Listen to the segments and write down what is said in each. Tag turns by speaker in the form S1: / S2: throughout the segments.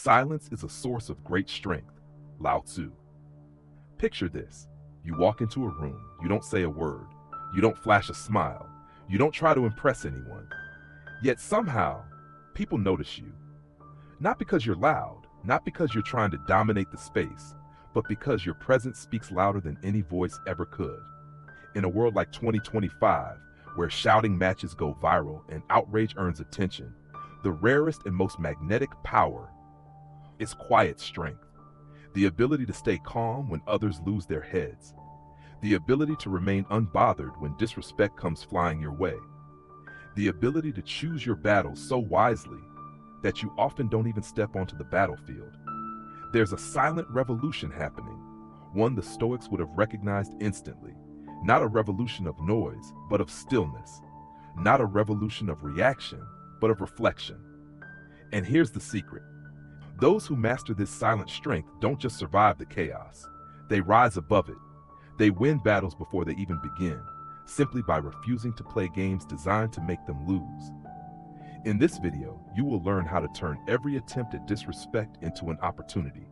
S1: Silence is a source of great strength. Lao Tzu. Picture this. You walk into a room, you don't say a word, you don't flash a smile, you don't try to impress anyone. Yet somehow, people notice you. Not because you're loud, not because you're trying to dominate the space, but because your presence speaks louder than any voice ever could. In a world like 2025, where shouting matches go viral and outrage earns attention, the rarest and most magnetic power is quiet strength. The ability to stay calm when others lose their heads. The ability to remain unbothered when disrespect comes flying your way. The ability to choose your battles so wisely that you often don't even step onto the battlefield. There's a silent revolution happening, one the Stoics would have recognized instantly. Not a revolution of noise, but of stillness. Not a revolution of reaction, but of reflection. And here's the secret. Those who master this silent strength don't just survive the chaos. They rise above it. They win battles before they even begin, simply by refusing to play games designed to make them lose. In this video, you will learn how to turn every attempt at disrespect into an opportunity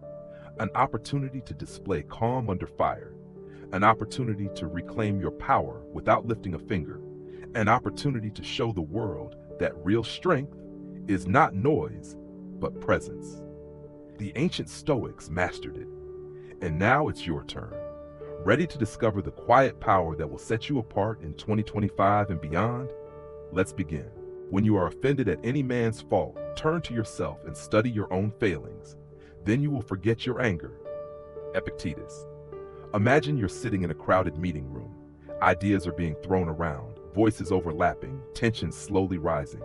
S1: to display calm under fire, an opportunity to reclaim your power without lifting a finger, an opportunity to show the world that real strength is not noise, but presence. The ancient Stoics mastered it, and now it's your turn. Ready to discover the quiet power that will set you apart in 2025 and beyond? Let's begin. When you are offended at any man's fault, turn to yourself and study your own failings. Then you will forget your anger. Epictetus. Imagine you're sitting in a crowded meeting room. Ideas are being thrown around, voices overlapping, tension slowly rising.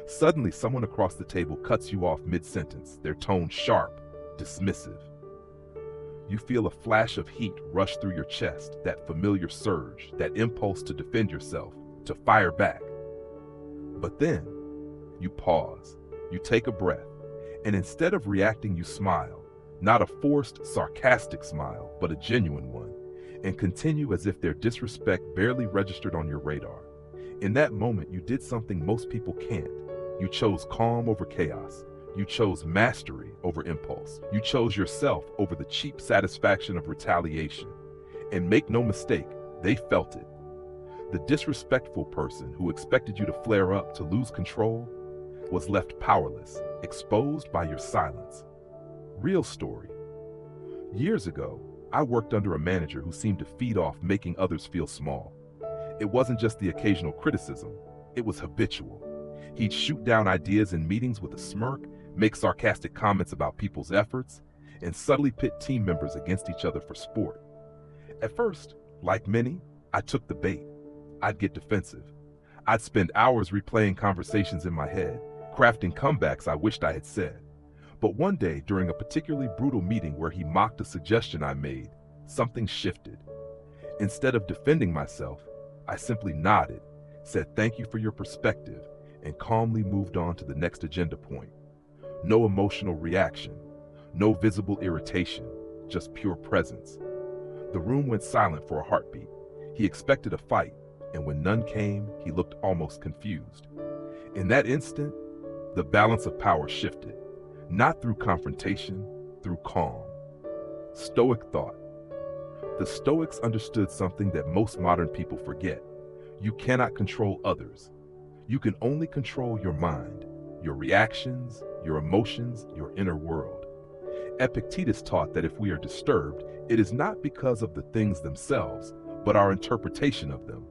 S1: Suddenly, someone across the table cuts you off mid-sentence, their tone sharp, dismissive. You feel a flash of heat rush through your chest, that familiar surge, that impulse to defend yourself, to fire back. But then, you pause, you take a breath, and instead of reacting, you smile. Not a forced, sarcastic smile, but a genuine one, and continue as if their disrespect barely registered on your radar. In that moment, you did something most people can't. You chose calm over chaos. You chose mastery over impulse. You chose yourself over the cheap satisfaction of retaliation. And make no mistake, they felt it. The disrespectful person who expected you to flare up, to lose control, was left powerless, exposed by your silence. Real story. Years ago, I worked under a manager who seemed to feed off making others feel small. It wasn't just the occasional criticism, it was habitual. He'd shoot down ideas in meetings with a smirk, make sarcastic comments about people's efforts, and subtly pit team members against each other for sport. At first, like many, I took the bait. I'd get defensive. I'd spend hours replaying conversations in my head, crafting comebacks I wished I had said. But one day, during a particularly brutal meeting where he mocked a suggestion I made, something shifted. Instead of defending myself, I simply nodded, said thank you for your perspective, and calmly moved on to the next agenda point. No emotional reaction, no visible irritation, just pure presence. The room went silent for a heartbeat. He expected a fight, and when none came, he looked almost confused. In that instant, the balance of power shifted, not through confrontation, through calm. Stoic thought. The Stoics understood something that most modern people forget. You cannot control others. You can only control your mind, your reactions, your emotions, your inner world. Epictetus taught that if we are disturbed, it is not because of the things themselves, but our interpretation of them.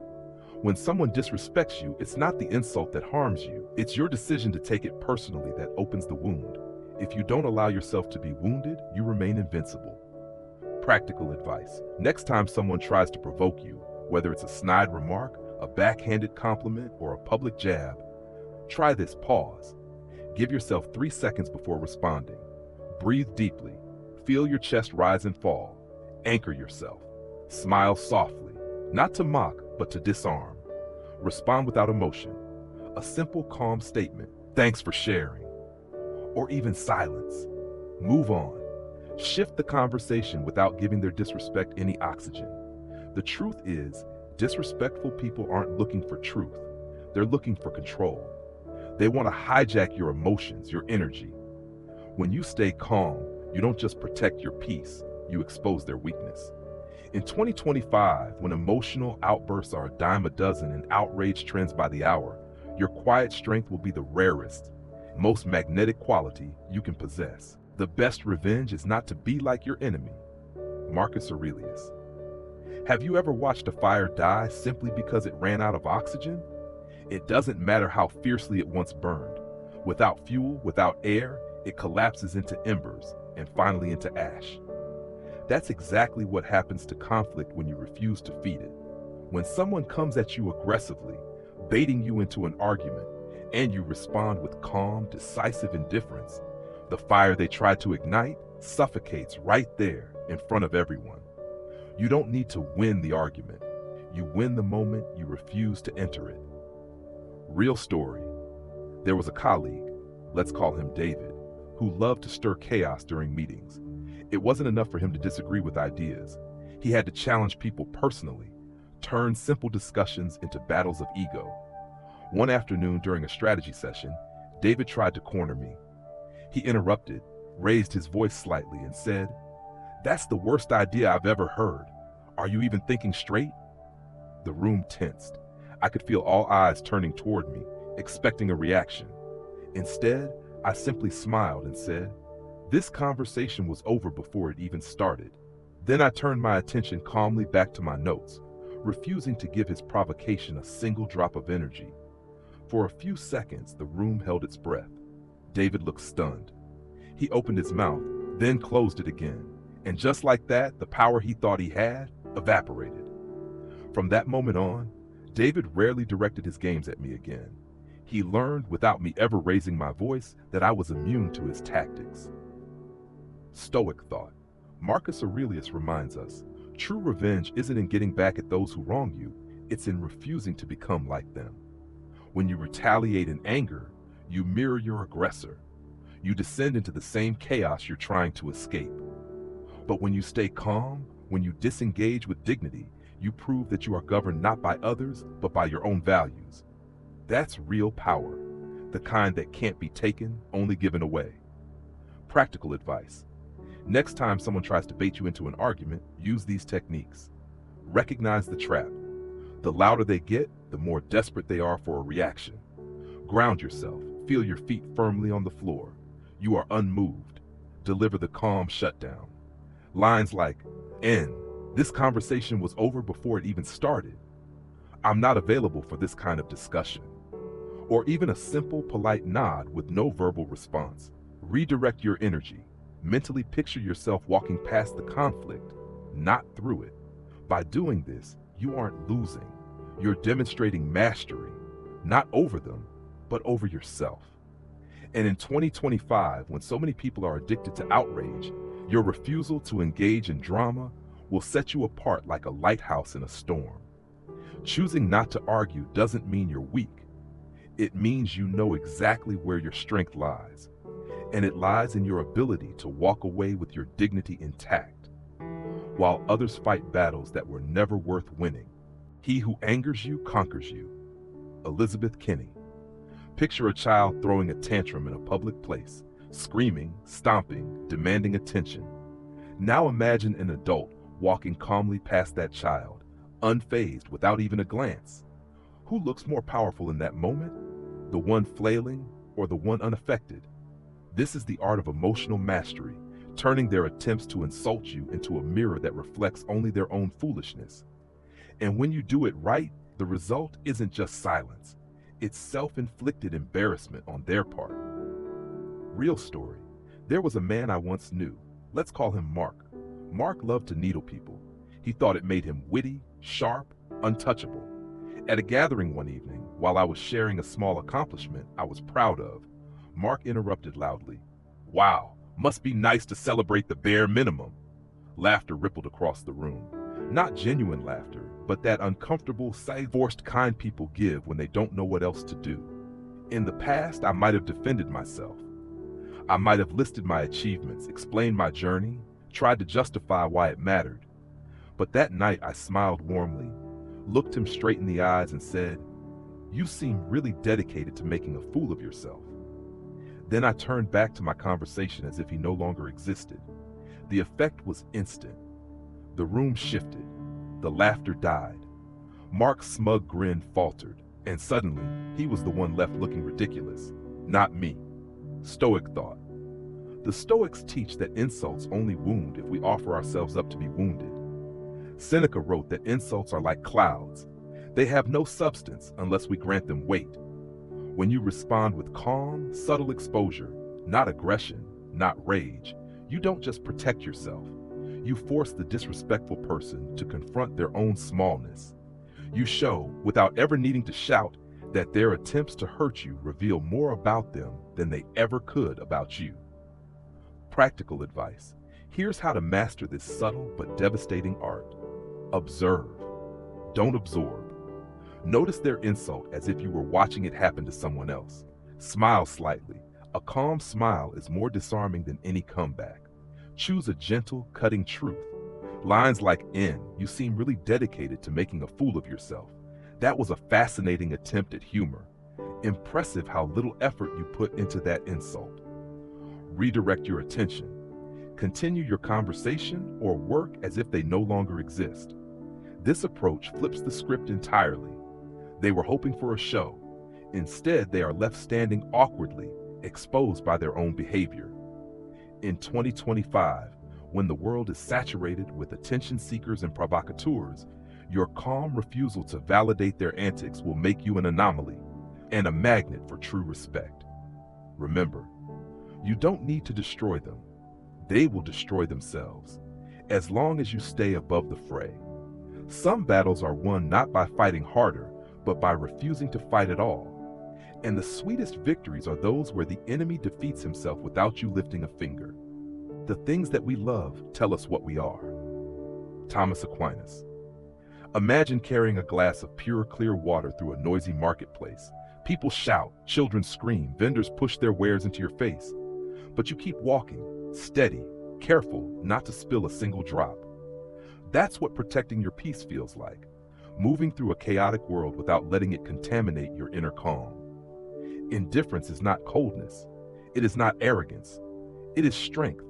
S1: When someone disrespects you, it's not the insult that harms you. It's your decision to take it personally that opens the wound. If you don't allow yourself to be wounded, you remain invincible. Practical advice. Next time someone tries to provoke you, whether it's a snide remark, a backhanded compliment, or a public jab, try this pause. Give yourself 3 seconds before responding. Breathe deeply. Feel your chest rise and fall. Anchor yourself. Smile softly, not to mock, but to disarm. Respond without emotion. A simple, calm statement, thanks for sharing. Or even silence. Move on. Shift the conversation without giving their disrespect any oxygen. The truth is, disrespectful people aren't looking for truth. They're looking for control. They want to hijack your emotions, your energy. When you stay calm, you don't just protect your peace, you expose their weakness. In 2025, when emotional outbursts are a dime a dozen and outrage trends by the hour, your quiet strength will be the rarest, most magnetic quality you can possess. The best revenge is not to be like your enemy. Marcus Aurelius. Have you ever watched a fire die simply because it ran out of oxygen? It doesn't matter how fiercely it once burned. Without fuel, without air, it collapses into embers and finally into ash. That's exactly what happens to conflict when you refuse to feed it. When someone comes at you aggressively, baiting you into an argument, and you respond with calm, decisive indifference, the fire they tried to ignite suffocates right there in front of everyone. You don't need to win the argument. You win the moment you refuse to enter it. Real story. There was a colleague, let's call him David, who loved to stir chaos during meetings. It wasn't enough for him to disagree with ideas. He had to challenge people personally, turn simple discussions into battles of ego. One afternoon during a strategy session, David tried to corner me. He interrupted, raised his voice slightly, and said, "That's the worst idea I've ever heard. Are you even thinking straight?" The room tensed. I could feel all eyes turning toward me, expecting a reaction. Instead, I simply smiled and said, "This conversation was over before it even started." Then I turned my attention calmly back to my notes, refusing to give his provocation a single drop of energy. For a few seconds, the room held its breath. David looked stunned. He opened his mouth, then closed it again, and just like that, the power he thought he had evaporated. From that moment on, David rarely directed his games at me again. He learned, without me ever raising my voice, that I was immune to his tactics. Stoic thought. Marcus Aurelius reminds us, true revenge isn't in getting back at those who wrong you, it's in refusing to become like them. When you retaliate in anger, you mirror your aggressor. You descend into the same chaos you're trying to escape. But when you stay calm, when you disengage with dignity, you prove that you are governed not by others, but by your own values. That's real power, the kind that can't be taken, only given away. Practical advice. Next time someone tries to bait you into an argument, use these techniques. Recognize the trap. The louder they get, the more desperate they are for a reaction. Ground yourself. Feel your feet firmly on the floor. You are unmoved. Deliver the calm shutdown. Lines like, "End. This conversation was over before it even started. I'm not available for this kind of discussion." Or even a simple, polite nod with no verbal response. Redirect your energy. Mentally picture yourself walking past the conflict, not through it. By doing this, you aren't losing. You're demonstrating mastery, not over them, but over yourself. And in 2025, when so many people are addicted to outrage, your refusal to engage in drama will set you apart like a lighthouse in a storm. Choosing not to argue doesn't mean you're weak. It means you know exactly where your strength lies. And it lies in your ability to walk away with your dignity intact, while others fight battles that were never worth winning. He who angers you conquers you. Elizabeth Kinney. Picture a child throwing a tantrum in a public place, screaming, stomping, demanding attention. Now imagine an adult walking calmly past that child, unfazed, without even a glance. Who looks more powerful in that moment? The one flailing or the one unaffected? This is the art of emotional mastery, turning their attempts to insult you into a mirror that reflects only their own foolishness. And when you do it right, the result isn't just silence. It's self-inflicted embarrassment on their part. Real story. There was a man I once knew. Let's call him Mark. Mark loved to needle people. He thought it made him witty, sharp, untouchable. At a gathering one evening, while I was sharing a small accomplishment I was proud of, Mark interrupted loudly. "Wow, must be nice to celebrate the bare minimum." Laughter rippled across the room. Not genuine laughter, but that uncomfortable, forced kind people give when they don't know what else to do. In the past, I might have defended myself. I might have listed my achievements, explained my journey, tried to justify why it mattered. But that night I smiled warmly, looked him straight in the eyes and said, "You seem really dedicated to making a fool of yourself." Then I turned back to my conversation as if he no longer existed. The effect was instant. The room shifted. The laughter died. Mark's smug grin faltered, and suddenly he was the one left looking ridiculous. Not me. Stoic thought. The Stoics teach that insults only wound if we offer ourselves up to be wounded. Seneca wrote that insults are like clouds. They have no substance unless we grant them weight. When you respond with calm, subtle exposure, not aggression, not rage, you don't just protect yourself. You force the disrespectful person to confront their own smallness. You show, without ever needing to shout, that their attempts to hurt you reveal more about them than they ever could about you. Practical advice. Here's how to master this subtle but devastating art. Observe. Don't absorb. Notice their insult as if you were watching it happen to someone else. Smile slightly. A calm smile is more disarming than any comeback. Choose a gentle, cutting truth. Lines like, you seem really dedicated to making a fool of yourself. That was a fascinating attempt at humor. Impressive how little effort you put into that insult. Redirect your attention. Continue your conversation or work as if they no longer exist. This approach flips the script entirely. They were hoping for a show. Instead, they are left standing awkwardly, exposed by their own behavior. In 2025, when the world is saturated with attention seekers and provocateurs, your calm refusal to validate their antics will make you an anomaly and a magnet for true respect. Remember, you don't need to destroy them. They will destroy themselves, as long as you stay above the fray. Some battles are won not by fighting harder, but by refusing to fight at all. And the sweetest victories are those where the enemy defeats himself without you lifting a finger. The things that we love tell us what we are. Thomas Aquinas. Imagine carrying a glass of pure, clear water through a noisy marketplace. People shout, children scream, vendors push their wares into your face. But you keep walking, steady, careful not to spill a single drop. That's what protecting your peace feels like. Moving through a chaotic world without letting it contaminate your inner calm. Indifference is not coldness. It is not arrogance. It is strength.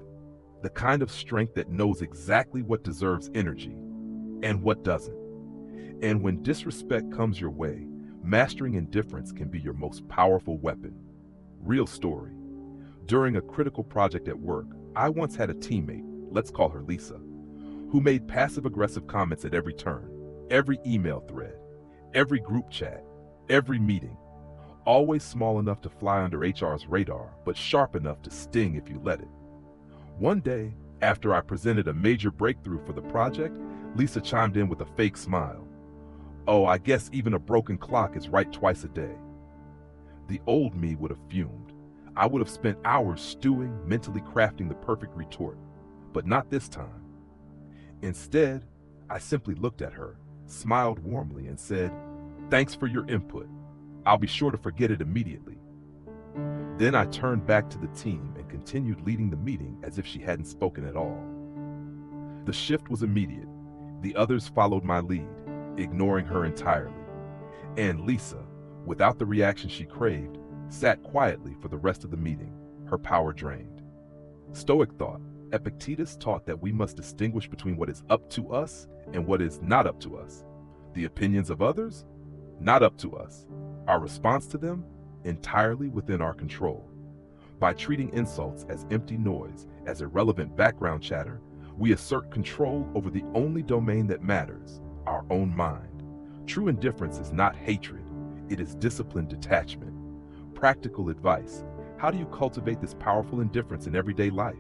S1: The kind of strength that knows exactly what deserves energy and what doesn't. And when disrespect comes your way, mastering indifference can be your most powerful weapon. Real story. During a critical project at work, I once had a teammate, let's call her Lisa, who made passive-aggressive comments at every turn, every email thread, every group chat, every meeting. Always small enough to fly under HR's radar, but sharp enough to sting if you let it. One day, after I presented a major breakthrough for the project, Lisa chimed in with a fake smile. "Oh, I guess even a broken clock is right twice a day." The old me would have fumed. I would have spent hours stewing, mentally crafting the perfect retort. But not this time. Instead, I simply looked at her, smiled warmly, and said, "Thanks for your input. I'll be sure to forget it immediately." Then I turned back to the team and continued leading the meeting as if she hadn't spoken at all. The shift was immediate. The others followed my lead, ignoring her entirely. And Lisa, without the reaction she craved, sat quietly for the rest of the meeting, her power drained. Stoic thought. Epictetus taught that we must distinguish between what is up to us and what is not up to us. The opinions of others? Not up to us. Our response to them? Entirely within our control. By treating insults as empty noise, as irrelevant background chatter, we assert control over the only domain that matters, our own mind. True indifference is not hatred, it is disciplined detachment. Practical advice. How do you cultivate this powerful indifference in everyday life?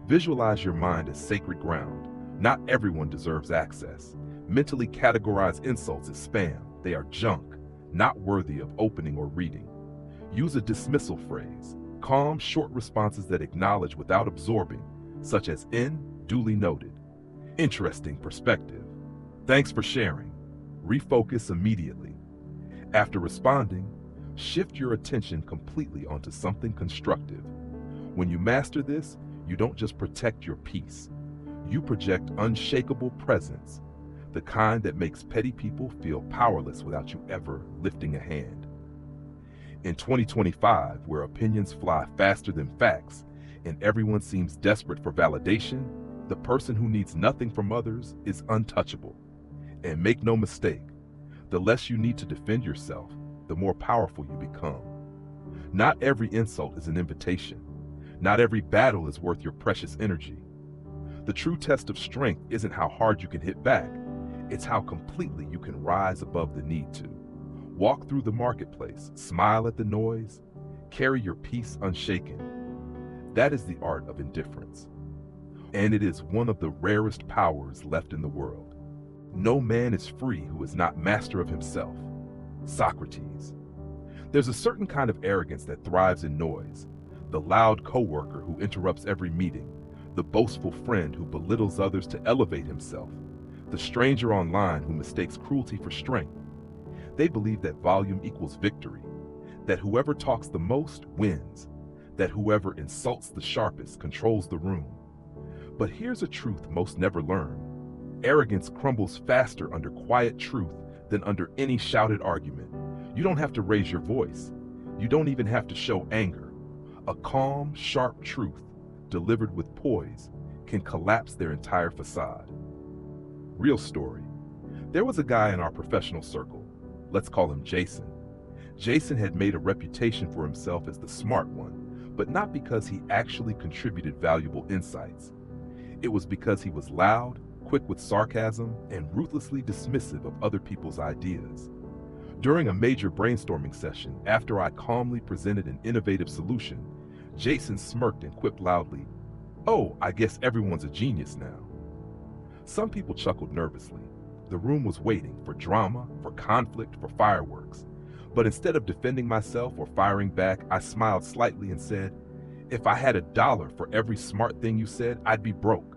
S1: Visualize your mind as sacred ground. Not everyone deserves access. Mentally categorize insults as spam. They are junk, not worthy of opening or reading. Use a dismissal phrase. Calm, short responses that acknowledge without absorbing, such as duly noted. Interesting perspective. Thanks for sharing. Refocus immediately. After responding, shift your attention completely onto something constructive. When you master this, you don't just protect your peace. You project unshakable presence, the kind that makes petty people feel powerless without you ever lifting a hand. In 2025, where opinions fly faster than facts and everyone seems desperate for validation, the person who needs nothing from others is untouchable. And make no mistake, the less you need to defend yourself, the more powerful you become. Not every insult is an invitation. Not every battle is worth your precious energy. The true test of strength isn't how hard you can hit back, it's how completely you can rise above the need to. Walk through the marketplace, smile at the noise, carry your peace unshaken. That is the art of indifference. And it is one of the rarest powers left in the world. No man is free who is not master of himself. Socrates. There's a certain kind of arrogance that thrives in noise. The loud coworker who interrupts every meeting, the boastful friend who belittles others to elevate himself, the stranger online who mistakes cruelty for strength. They believe that volume equals victory, that whoever talks the most wins, that whoever insults the sharpest controls the room. But here's a truth most never learn. Arrogance crumbles faster under quiet truth than under any shouted argument. You don't have to raise your voice. You don't even have to show anger. A calm, sharp truth, delivered with poise, can collapse their entire facade. Real story. There was a guy in our professional circle. Let's call him Jason. Jason had made a reputation for himself as the smart one, but not because he actually contributed valuable insights. It was because he was loud, quick with sarcasm, and ruthlessly dismissive of other people's ideas. During a major brainstorming session, after I calmly presented an innovative solution, Jason smirked and quipped loudly, "Oh, I guess everyone's a genius now." Some people chuckled nervously. The room was waiting for drama, for conflict, for fireworks. But instead of defending myself or firing back, I smiled slightly and said, "If I had $1 for every smart thing you said, I'd be broke."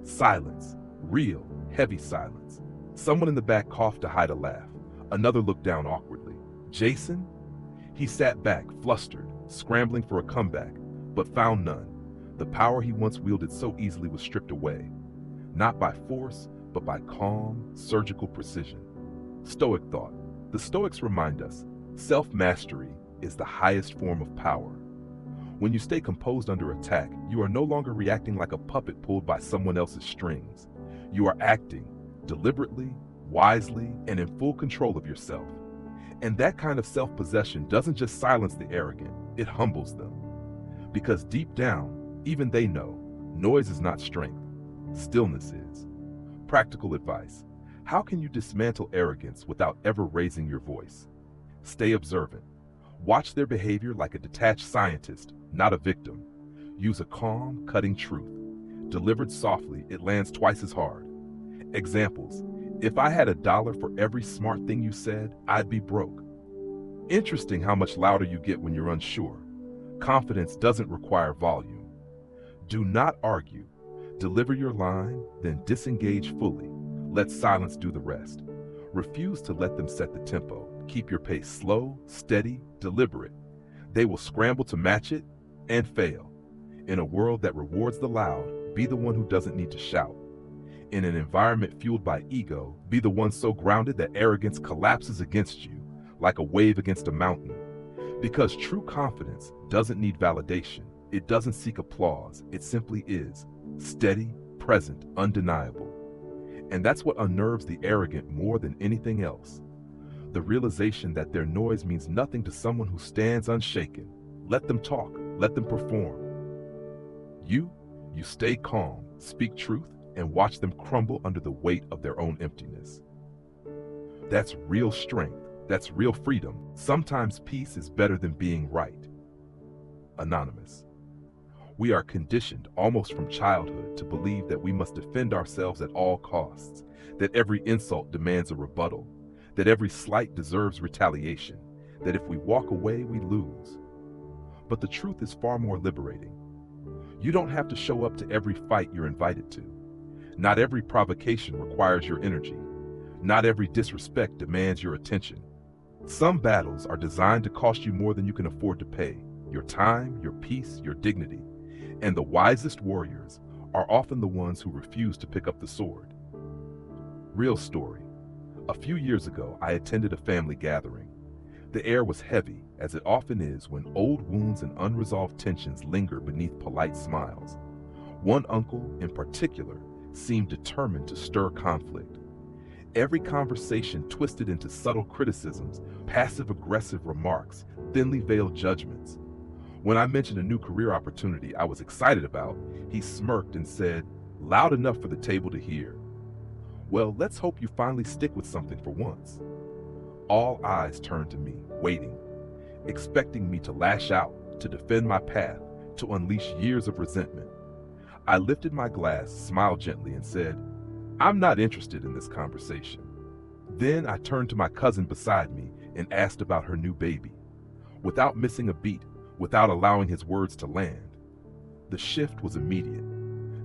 S1: Silence. Real, heavy silence. Someone in the back coughed to hide a laugh. Another looked down awkwardly. Jason? He sat back, flustered, scrambling for a comeback, but found none. The power he once wielded so easily was stripped away. Not by force, but by calm, surgical precision. Stoic thought. The Stoics remind us, self-mastery is the highest form of power. When you stay composed under attack, you are no longer reacting like a puppet pulled by someone else's strings. You are acting deliberately, wisely, and in full control of yourself. And that kind of self-possession doesn't just silence the arrogant, it humbles them. Because deep down, even they know, noise is not strength, stillness is. Practical advice. How can you dismantle arrogance without ever raising your voice? Stay observant. Watch their behavior like a detached scientist, not a victim. Use a calm, cutting truth. Delivered softly, it lands twice as hard. Examples. If I had $1 for every smart thing you said, I'd be broke. Interesting how much louder you get when you're unsure. Confidence doesn't require volume. Do not argue. Deliver your line, then disengage fully. Let silence do the rest. Refuse to let them set the tempo. Keep your pace slow, steady, deliberate. They will scramble to match it and fail. In a world that rewards the loud, be the one who doesn't need to shout. In an environment fueled by ego, be the one so grounded that arrogance collapses against you, like a wave against a mountain. Because true confidence doesn't need validation. It doesn't seek applause. It simply is. Steady, present, undeniable. And that's what unnerves the arrogant more than anything else. The realization that their noise means nothing to someone who stands unshaken. Let them talk. Let them perform. You stay calm, speak truth, and watch them crumble under the weight of their own emptiness. That's real strength. That's real freedom. Sometimes peace is better than being right. Anonymous. We are conditioned almost from childhood to believe that we must defend ourselves at all costs, that every insult demands a rebuttal, that every slight deserves retaliation, that if we walk away, we lose. But the truth is far more liberating. You don't have to show up to every fight you're invited to. Not every provocation requires your energy. Not every disrespect demands your attention. Some battles are designed to cost you more than you can afford to pay, your time, your peace, your dignity. And the wisest warriors are often the ones who refuse to pick up the sword. Real story. A few years ago, I attended a family gathering. The air was heavy, as it often is when old wounds and unresolved tensions linger beneath polite smiles. One uncle, in particular, seemed determined to stir conflict. Every conversation twisted into subtle criticisms, passive-aggressive remarks, thinly veiled judgments. When I mentioned a new career opportunity I was excited about, he smirked and said, "Loud enough for the table to hear." "Well, let's hope you finally stick with something for once." All eyes turned to me, waiting, expecting me to lash out, to defend my path, to unleash years of resentment. I lifted my glass, smiled gently, and said, "I'm not interested in this conversation." Then I turned to my cousin beside me and asked about her new baby. Without missing a beat, without allowing his words to land. The shift was immediate.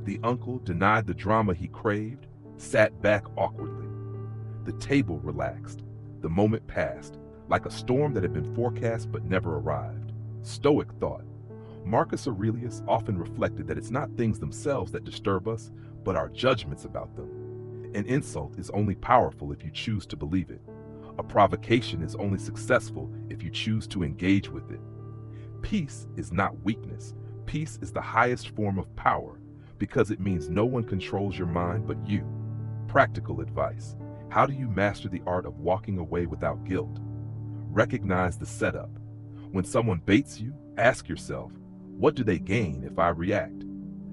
S1: The uncle denied the drama he craved, sat back awkwardly. The table relaxed. The moment passed, like a storm that had been forecast but never arrived. Stoic thought. Marcus Aurelius often reflected that it's not things themselves that disturb us, but our judgments about them. An insult is only powerful if you choose to believe it. A provocation is only successful if you choose to engage with it. Peace is not weakness. Peace is the highest form of power because it means no one controls your mind but you. Practical advice. How do you master the art of walking away without guilt? Recognize the setup. When someone baits you, ask yourself, what do they gain if I react?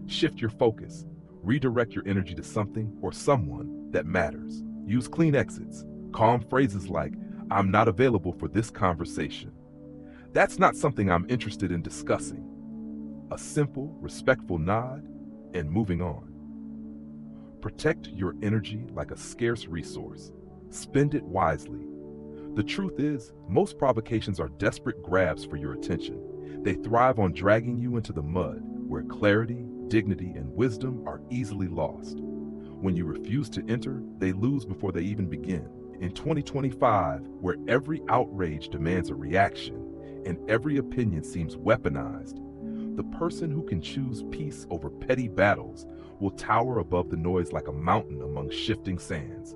S1: Shift your focus. Redirect your energy to something or someone that matters. Use clean exits. Calm phrases like, "I'm not available for this conversation." "That's not something I'm interested in discussing." A simple, respectful nod and moving on. Protect your energy like a scarce resource. Spend it wisely. The truth is, most provocations are desperate grabs for your attention. They thrive on dragging you into the mud, where clarity, dignity, and wisdom are easily lost. When you refuse to enter, they lose before they even begin. In 2025, where every outrage demands a reaction, and every opinion seems weaponized, the person who can choose peace over petty battles will tower above the noise like a mountain among shifting sands.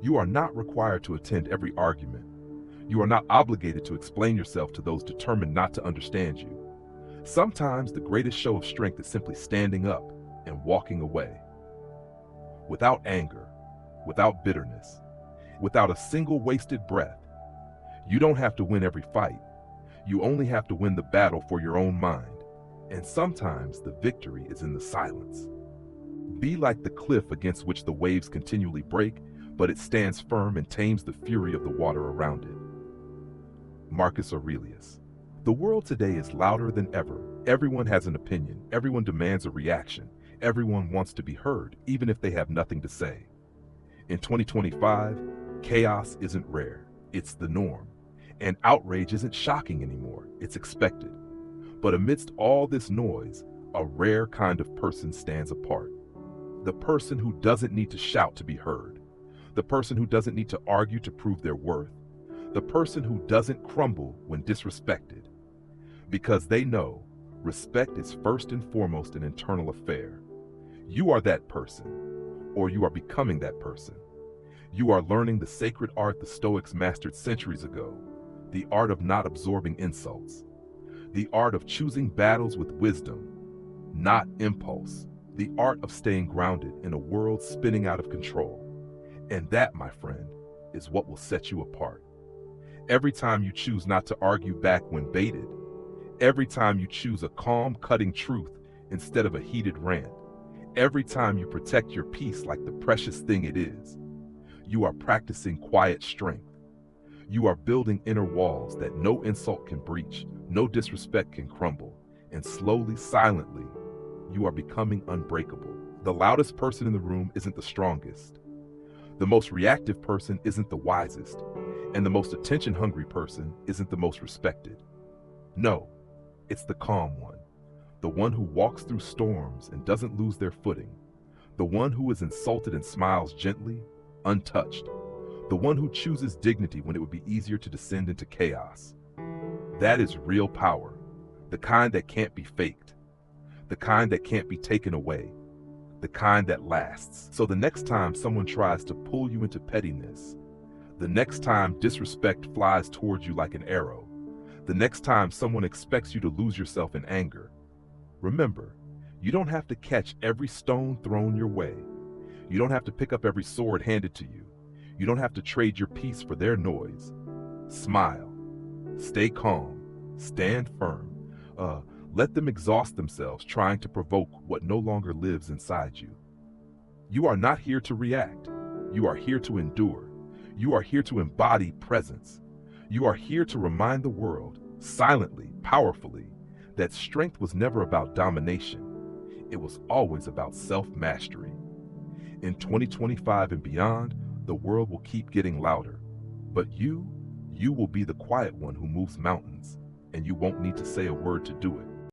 S1: You are not required to attend every argument. You are not obligated to explain yourself to those determined not to understand you. Sometimes the greatest show of strength is simply standing up and walking away. Without anger, without bitterness, without a single wasted breath. You don't have to win every fight. You only have to win the battle for your own mind. And sometimes the victory is in the silence. Be like the cliff against which the waves continually break, but it stands firm and tames the fury of the water around it. Marcus Aurelius. The world today is louder than ever. Everyone has an opinion. Everyone demands a reaction. Everyone wants to be heard, even if they have nothing to say. In 2025, chaos isn't rare. It's the norm. And outrage isn't shocking anymore. It's expected. But amidst all this noise, a rare kind of person stands apart. The person who doesn't need to shout to be heard. The person who doesn't need to argue to prove their worth. The person who doesn't crumble when disrespected. Because they know respect is first and foremost an internal affair. You are that person, or you are becoming that person. You are learning the sacred art the Stoics mastered centuries ago, the art of not absorbing insults, the art of choosing battles with wisdom, not impulse, the art of staying grounded in a world spinning out of control. And that, my friend, is what will set you apart. Every time you choose not to argue back when baited, every time you choose a calm, cutting truth instead of a heated rant, every time you protect your peace like the precious thing it is, you are practicing quiet strength. You are building inner walls that no insult can breach, no disrespect can crumble, and slowly, silently, you are becoming unbreakable. The loudest person in the room isn't the strongest. The most reactive person isn't the wisest, and the most attention-hungry person isn't the most respected. No, it's the calm one, the one who walks through storms and doesn't lose their footing, the one who is insulted and smiles gently, untouched, the one who chooses dignity when it would be easier to descend into chaos. That is real power, the kind that can't be faked, the kind that can't be taken away, the kind that lasts. So the next time someone tries to pull you into pettiness, The next time disrespect flies towards you like an arrow, the next time someone expects you to lose yourself in anger, remember, you don't have to catch every stone thrown your way. You don't have to pick up every sword handed to you. You don't have to trade your peace for their noise. Smile. Stay calm. Stand firm. Let them exhaust themselves trying to provoke what no longer lives inside you. You are not here to react. You are here to endure. You are here to embody presence. You are here to remind the world, silently, powerfully, that strength was never about domination. It was always about self-mastery. In 2025 and beyond, the world will keep getting louder. But you will be the quiet one who moves mountains, and you won't need to say a word to do it.